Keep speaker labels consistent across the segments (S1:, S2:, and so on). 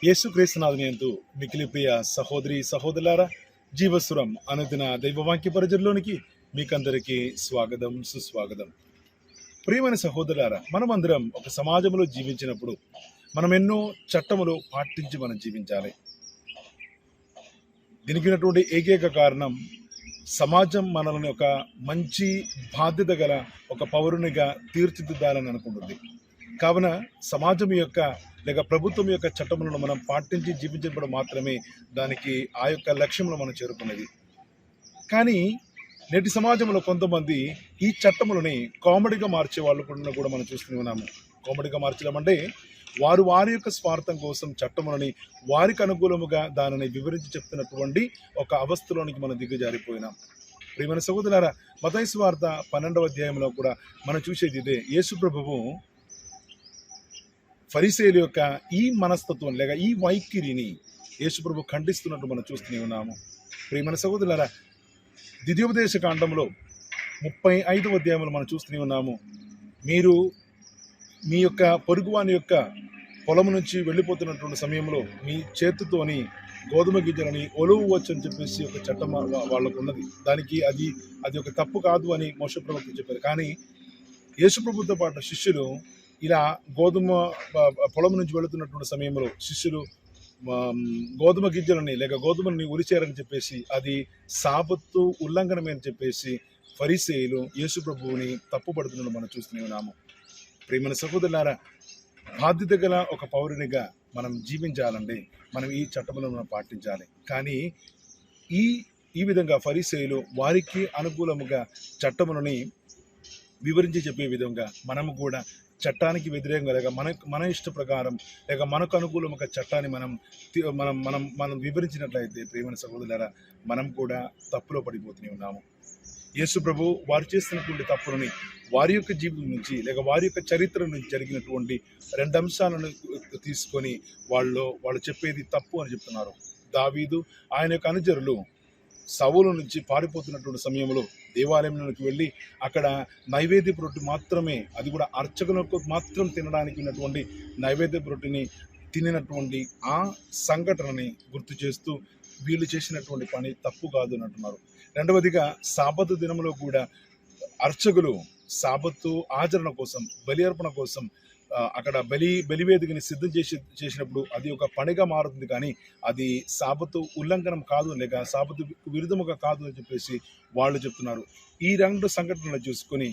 S1: యేసుక్రీస్తునాథుని యందు మికిలి ప్రియ సహోదరి సహోదరులారా, జీవస్వరం అనుదిన దైవవాక్య పరిచర్లోనికి మీకందరికీ స్వాగతం, సుస్వాగతం. ప్రియమైన సహోదరులారా, మనమందరం ఒక సమాజంలో జీవించినప్పుడు మనం ఎన్నో చట్టములు పాటించి మనం జీవించాలి. దీనికి ఉన్నటువంటి ఏకైక కారణం సమాజం మనల్ని ఒక మంచి బాధ్యత గల ఒక పౌరునిగా తీర్చిదిద్దాలని అనుకుంటుంది. కావున సమాజం యొక్క లేక ప్రభుత్వం యొక్క చట్టములను మనం పాటించి జీవించినప్పుడు మాత్రమే దానికి ఆ యొక్క లక్ష్యంలో మనం చేరుకునేది. కానీ నేటి సమాజంలో కొంతమంది ఈ చట్టములని కామెడీగా మార్చే వాళ్ళు కూడా మనం చూస్తూనే ఉన్నాము. కామెడీగా మార్చడం అంటే వారి యొక్క స్వార్థం కోసం చట్టములని వారికి అనుకూలముగా దానిని వివరించి చెప్తున్నటువంటి ఒక అవస్థలోనికి మనం దిగజారిపోయినాం. ప్రియమైన సహోదరులారా, మత్తయి సువార్త 12వ అధ్యాయంలో కూడా మనం చూసేది ఇదే. యేసు ప్రభువు ఫరిసేయుల యొక్క ఈ మనస్తత్వం లేక ఈ వైఖరిని యేసుప్రభు ఖండిస్తున్నట్టు మనం చూస్తూనే ఉన్నాము. ప్రియమైన సహోదరులారా, ద్వితీయోపదేశ కాండంలో 35వ అధ్యాయంలో మనం చూస్తూనే ఉన్నాము. మీరు మీ యొక్క పొరుగువాని యొక్క పొలం నుంచి వెళ్ళిపోతున్నటువంటి సమయంలో మీ చేతితోని గోధుమ గింజలని ఒలువవచ్చు అని చెప్పేసి ఒక చట్టం వాళ్ళకు ఉన్నది. దానికి అది ఒక తప్పు కాదు అని మోషే ప్రవక్త చెప్పారు. కానీ యేసుప్రభుతో పాటు శిష్యులు ఇలా గోధుమ పొలం నుంచి వెళుతున్నటువంటి సమయంలో శిష్యులు గోధుమ గింజలని లేక గోధుమలని ఉరిచారని చెప్పేసి అది సాబత్తు ఉల్లంఘనమే అని చెప్పేసి ఫరిసేయులు యేసు ప్రభువుని తప్పుపడుతున్నట్టు మనం చూస్తూనే ఉన్నాము. ప్రియమైన సహోదరులారా, బాధ్యత గల ఒక పౌరునిగా మనం జీవించాలండి. మనం ఈ చట్టములను మనం పాటించాలి. కానీ ఈ విధంగా ఫరిసేయులు వారికి అనుకూలముగా చట్టములని వివరించి చెప్పే విధంగా మనము కూడా చట్టానికి వ్యతిరేకంగా లేక మన ఇష్ట ప్రకారం లేక మనకు అనుకూలముగా చట్టాన్ని మనం వివరించినట్లయితే ప్రియమైన సహోదరులారా, మనం కూడా తప్పులో పడిపోతూనే ఉన్నాము. యేసు ప్రభు వారు చేస్తున్నటువంటి తప్పులని వారి యొక్క జీవితం నుంచి లేక వారి యొక్క చరిత్ర నుంచి జరిగినటువంటి 2 అంశాలను తీసుకొని వాళ్ళు చెప్పేది తప్పు అని చెప్తున్నారు. దావీదు ఆయన యొక్క అనుచరులు సౌలు నుంచి పారిపోతున్నటువంటి సమయంలో దేవాలయంలోకి వెళ్ళి అక్కడ నైవేద్యపు రొట్టె మాత్రమే, అది కూడా అర్చకులకు మాత్రం తినడానికి ఉన్నటువంటి నైవేద్యపు రొట్టెని తినినటువంటి ఆ సంఘటనని గుర్తు చేస్తూ వీళ్ళు చేసినటువంటి పని తప్పు కాదు అని అంటున్నారు. రెండవదిగా సాబత్తు దినంలో కూడా అర్చకులు సాబత్తు ఆచరణ కోసం బలి అర్పణ కోసం అక్కడ బలివేదికని సిద్ధం చేసినప్పుడు అది ఒక పనిగా మారుతుంది. కానీ అది సాబత్తు ఉల్లంఘనం కాదు లేక సాబత్తు విరుద్ధముగా కాదు అని చెప్పేసి వాళ్ళు చెప్తున్నారు. ఈ 2 సంఘటనలు చూసుకొని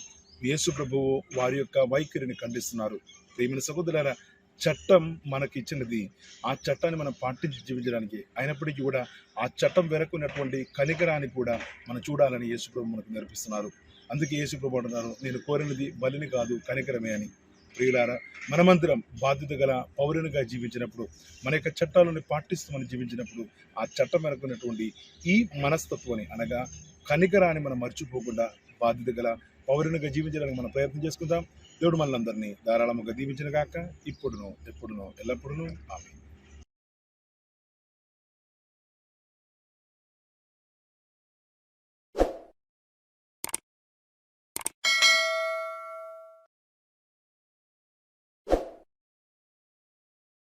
S1: యేసు ప్రభువు వారి యొక్క వైఖరిని ఖండిస్తున్నారు. ప్రియమైన సహోదరులారా, చట్టం మనకి ఇచ్చినది, ఆ చట్టాన్ని మనం పాటించి జీవించడానికి. అయినప్పటికీ కూడా ఆ చట్టం వెనక్కున్నటువంటి కనికరాన్ని కూడా మనం చూడాలని యేసు ప్రభు మనకు నేర్పిస్తున్నారు. అందుకే యేసు ప్రభు అంటున్నారు, నేను కోరినది బలిని కాదు కనికరమే అని. ప్రియులారా, మనమందరం బాధ్యత గల పౌరునిగా జీవించినప్పుడు, మన యొక్క చట్టాలను పాటిస్తూ మనం జీవించినప్పుడు ఆ చట్టం వెనుకున్నటువంటి ఈ మనస్తత్వాన్ని అనగా కనికరాన్ని మనం మర్చిపోకుండా బాధ్యత గల పౌరునిగా జీవించడానికి మనం ప్రయత్నం చేసుకుందాం. దేవుడు మనందరినీ ధారాళముగా దీవించిన గాక, ఇప్పుడును ఎప్పుడును ఎల్లప్పుడూ ఆమేన్.